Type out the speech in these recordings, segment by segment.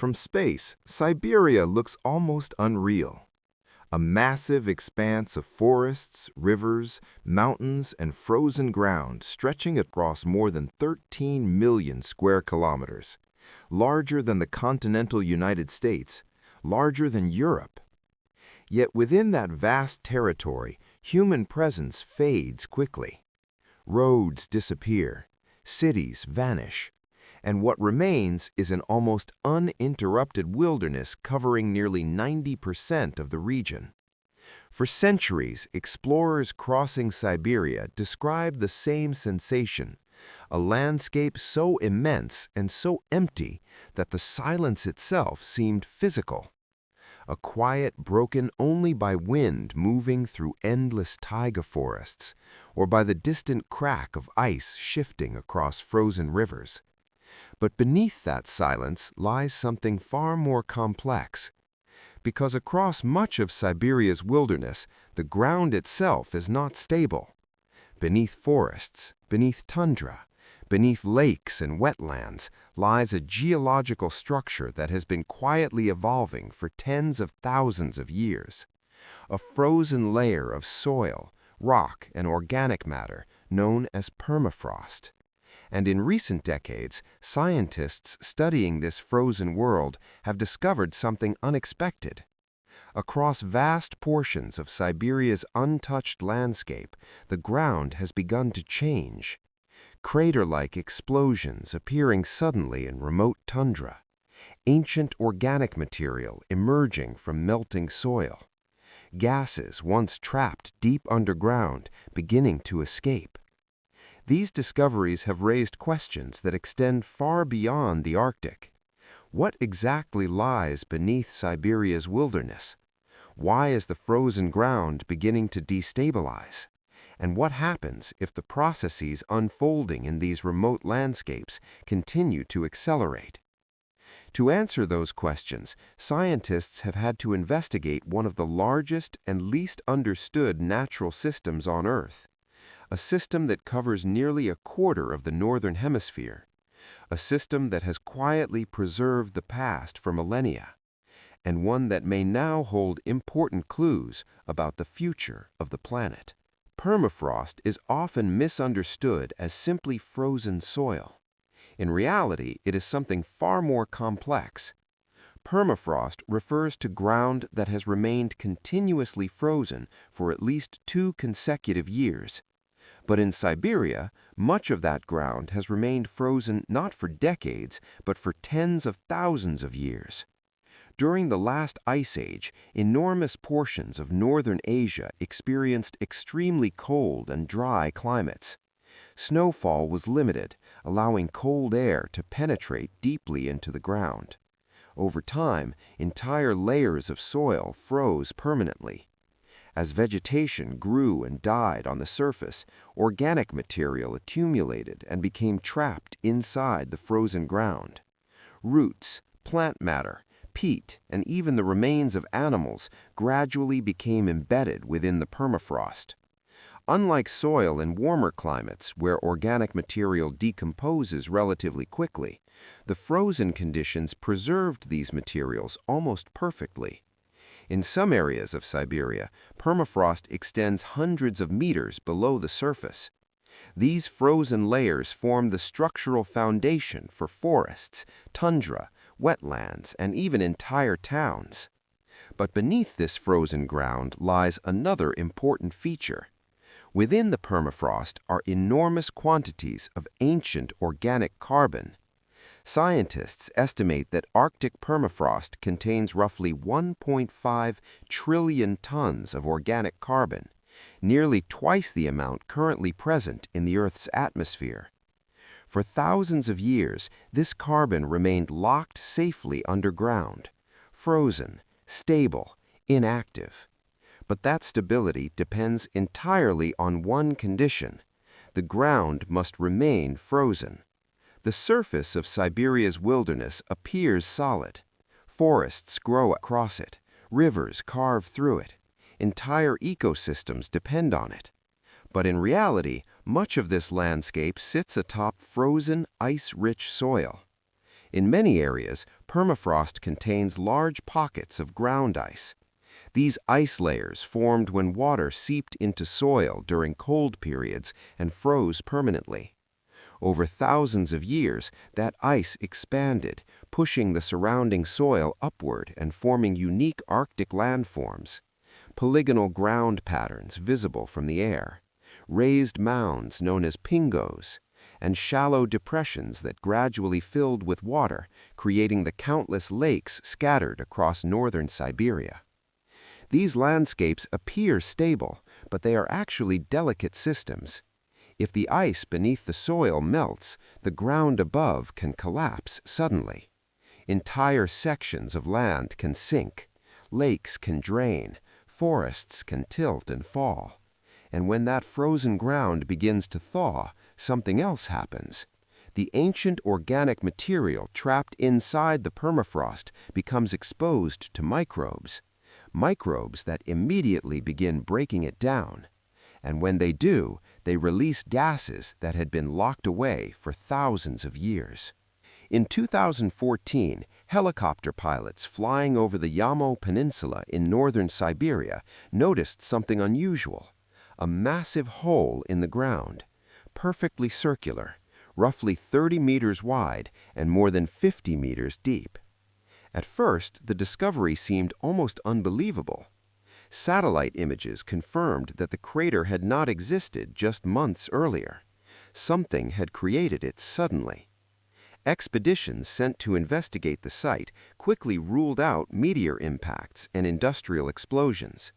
From space, Siberia looks almost unreal. A massive expanse of forests, rivers, mountains, and frozen ground stretching across more than 13 million square kilometers, larger than the continental United States, larger than Europe. Yet within that vast territory, human presence fades quickly. Roads disappear, cities vanish, and what remains is an almost uninterrupted wilderness covering nearly 90% of the region. For centuries, explorers crossing Siberia described the same sensation, a landscape so immense and so empty that the silence itself seemed physical. A quiet broken only by wind moving through endless taiga forests, or by the distant crack of ice shifting across frozen rivers. But beneath that silence lies something far more complex. Because across much of Siberia's wilderness, the ground itself is not stable. Beneath forests, beneath tundra, beneath lakes and wetlands lies a geological structure that has been quietly evolving for tens of thousands of years. A frozen layer of soil, rock, and organic matter known as permafrost. And in recent decades, scientists studying this frozen world have discovered something unexpected. Across vast portions of Siberia's untouched landscape, the ground has begun to change. Crater-like explosions appearing suddenly in remote tundra, ancient organic material emerging from melting soil, gases once trapped deep underground beginning to escape. These discoveries have raised questions that extend far beyond the Arctic. What exactly lies beneath Siberia's wilderness? Why is the frozen ground beginning to destabilize? And what happens if the processes unfolding in these remote landscapes continue to accelerate? To answer those questions, scientists have had to investigate one of the largest and least understood natural systems on Earth. A system that covers nearly a quarter of the northern hemisphere. A system that has quietly preserved the past for millennia. And one that may now hold important clues about the future of the planet. Permafrost is often misunderstood as simply frozen soil. In reality, it is something far more complex. Permafrost refers to ground that has remained continuously frozen for at least 2 consecutive years. But in Siberia, much of that ground has remained frozen not for decades, but for tens of thousands of years. During the last ice age, enormous portions of northern Asia experienced extremely cold and dry climates. Snowfall was limited, allowing cold air to penetrate deeply into the ground. Over time, entire layers of soil froze permanently. As vegetation grew and died on the surface, organic material accumulated and became trapped inside the frozen ground. Roots, plant matter, peat, and even the remains of animals gradually became embedded within the permafrost. Unlike soil in warmer climates where organic material decomposes relatively quickly, the frozen conditions preserved these materials almost perfectly. In some areas of Siberia, permafrost extends hundreds of meters below the surface. These frozen layers form the structural foundation for forests, tundra, wetlands, and even entire towns. But beneath this frozen ground lies another important feature. Within the permafrost are enormous quantities of ancient organic carbon. Scientists estimate that Arctic permafrost contains roughly 1.5 trillion tons of organic carbon, nearly twice the amount currently present in the Earth's atmosphere. For thousands of years, this carbon remained locked safely underground, frozen, stable, inactive. But that stability depends entirely on one condition: the ground must remain frozen. The surface of Siberia's wilderness appears solid. Forests grow across it, rivers carve through it, entire ecosystems depend on it. But in reality, much of this landscape sits atop frozen, ice-rich soil. In many areas, Permafrost contains large pockets of ground ice. These ice layers formed when water seeped into soil during cold periods and froze permanently. Over thousands of years, that ice expanded, pushing the surrounding soil upward and forming unique Arctic landforms. Polygonal ground patterns visible from the air, raised mounds known as pingos, and shallow depressions that gradually filled with water, creating the countless lakes scattered across northern Siberia. These landscapes appear stable, but they are actually delicate systems. If the ice beneath the soil melts, the ground above can collapse suddenly. Entire sections of land can sink, lakes can drain, forests can tilt and fall. And when that frozen ground begins to thaw, something else happens. The ancient organic material trapped inside the permafrost becomes exposed to microbes that immediately begin breaking it down. And when they do, they release gases that had been locked away for thousands of years. In 2014, helicopter pilots flying over the Yamo Peninsula in northern Siberia noticed something unusual: a massive hole in the ground, perfectly circular, roughly 30 meters wide and more than 50 meters deep. At first, the discovery seemed almost unbelievable. Satellite images confirmed that the crater had not existed just months earlier. Something had created it suddenly. Expeditions sent to investigate the site quickly ruled out meteor impacts and industrial explosions.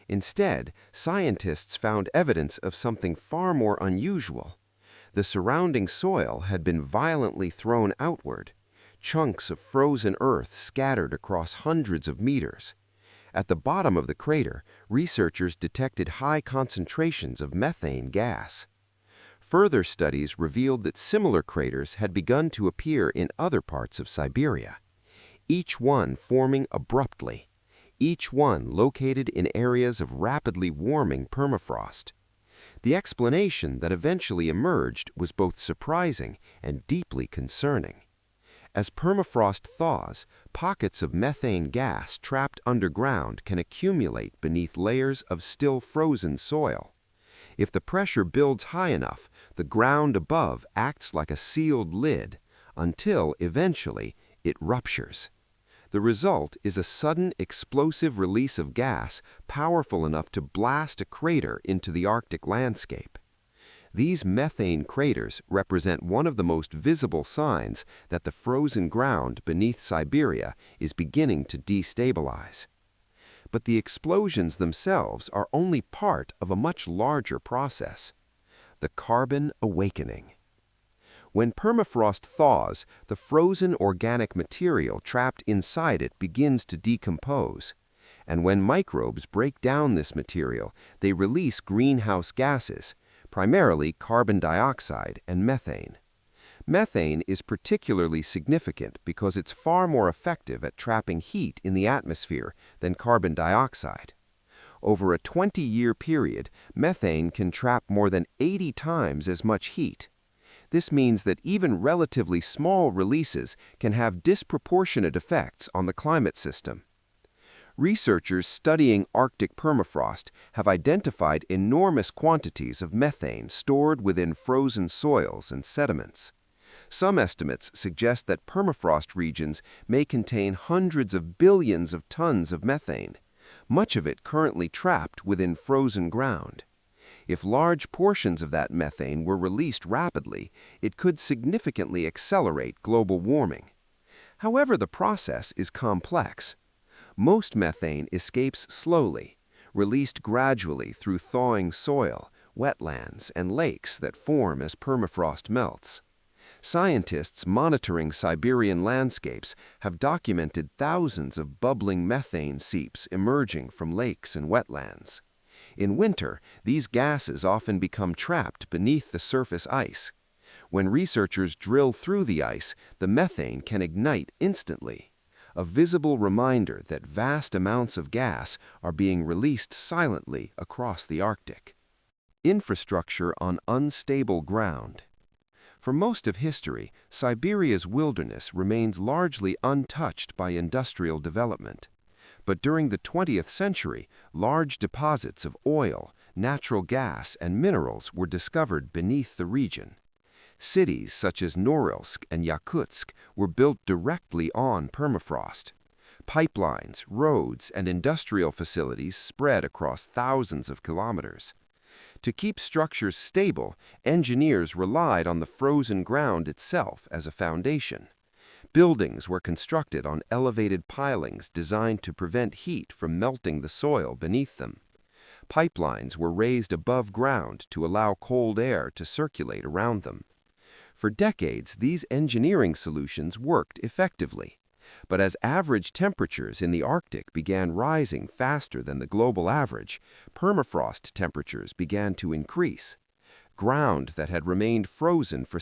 Instead, scientists found evidence of something far more unusual. The surrounding soil had been violently thrown outward, chunks of frozen earth scattered across hundreds of meters. At the bottom of the crater, researchers detected high concentrations of methane gas. Further studies revealed that similar craters had begun to appear in other parts of Siberia, each one forming abruptly, each one located in areas of rapidly warming permafrost. The explanation that eventually emerged was both surprising and deeply concerning. As permafrost thaws, pockets of methane gas trapped underground can accumulate beneath layers of still frozen soil. If the pressure builds high enough, the ground above acts like a sealed lid, until eventually it ruptures. The result is a sudden explosive release of gas powerful enough to blast a crater into the Arctic landscape. These methane craters represent one of the most visible signs that the frozen ground beneath Siberia is beginning to destabilize. But the explosions themselves are only part of a much larger process: the carbon awakening. When permafrost thaws, the frozen organic material trapped inside it begins to decompose. And when microbes break down this material, they release greenhouse gases, primarily carbon dioxide and methane. Methane is particularly significant because it's far more effective at trapping heat in the atmosphere than carbon dioxide. Over a 20-year period, methane can trap more than 80 times as much heat. This means that even relatively small releases can have disproportionate effects on the climate system. Researchers studying Arctic permafrost have identified enormous quantities of methane stored within frozen soils and sediments. Some estimates suggest that permafrost regions may contain hundreds of billions of tons of methane, much of it currently trapped within frozen ground. If large portions of that methane were released rapidly, it could significantly accelerate global warming. However, the process is complex. Most methane escapes slowly, released gradually through thawing soil, wetlands, and lakes that form as permafrost melts. Scientists monitoring Siberian landscapes have documented thousands of bubbling methane seeps emerging from lakes and wetlands. In winter, these gases often become trapped beneath the surface ice. When researchers drill through the ice, the methane can ignite instantly, a visible reminder that vast amounts of gas are being released silently across the Arctic. Infrastructure on unstable ground. For most of history, Siberia's wilderness remains largely untouched by industrial development. But during the 20th century, large deposits of oil, natural gas, and minerals were discovered beneath the region. Cities such as Norilsk and Yakutsk were built directly on permafrost. Pipelines, roads, and industrial facilities spread across thousands of kilometers. To keep structures stable, engineers relied on the frozen ground itself as a foundation. Buildings were constructed on elevated pilings designed to prevent heat from melting the soil beneath them. Pipelines were raised above ground to allow cold air to circulate around them. For decades, these engineering solutions worked effectively. But as average temperatures in the Arctic began rising faster than the global average, permafrost temperatures began to increase. Ground that had remained frozen for